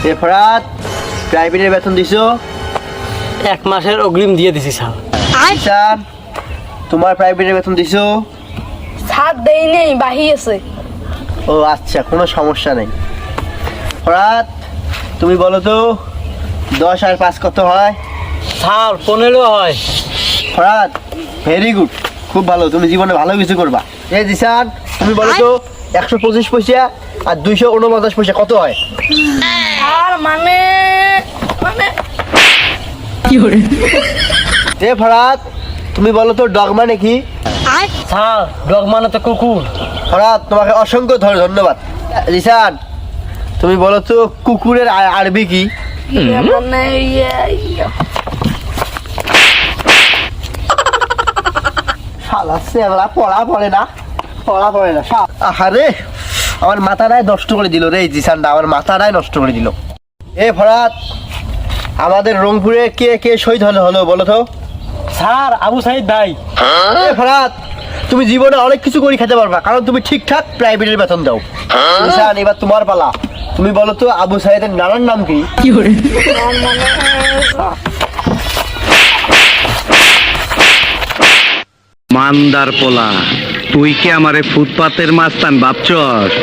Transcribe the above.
এ ফরাত, প্রাইভেটের বেতন দিছো? 1 মাসের অগ্রিম দিয়ে দিছি স্যার। স্যার, তোমার প্রাইভেটের বেতন দিছো? ছাদ দেই নেই, বাহি আছে। ও আচ্ছা, কোনো সমস্যা নেই। ফরাত, তুমি বলো তো 10 আর 5 কত হয়? স্যার 15 হয়। ফরাত, ভেরি গুড, খুব ভালো, তুমি জীবনে ভালো কিছু করবা। এই জিসান, তুমি বলো তো 125 পয়সা আর 249 পয়সা কত হয়? আর মানে মানে এ ফরাত, তুমি বলো তো ডগ মানে কি? স্যার ডগ মানে তো কুকুর। ফরাত, তোমাকে অসংখ্য ধন্যবাদ। জিসান, তুমি বলো তো কুকুরের আরবি কি? মানে শালা সেবলা পড়া পড়ে না। আহারে, আমার মাথাটাই নষ্ট করে দিল রে জিসানটা, আমার মাথাটাই নষ্ট করে দিল। এ ফরাত, আমাদের রংপুরে কে কে শহীদ হলো বলো তো? স্যার আবু সাইদ ভাই। এ ফরাত, তুমি জীবনে অনেক কিছু করে খেতে পারবা, কারণ তুমি ঠিকঠাক প্রাইভেটের বেতন দাও। জিসান, এবার তোমার পালা, তুমি বলো তো আবু সাইদের নানার নাম কি? মান্দার পোলা, তুই কি আমারে ফুটপাতের মাস্তান ভাবছস?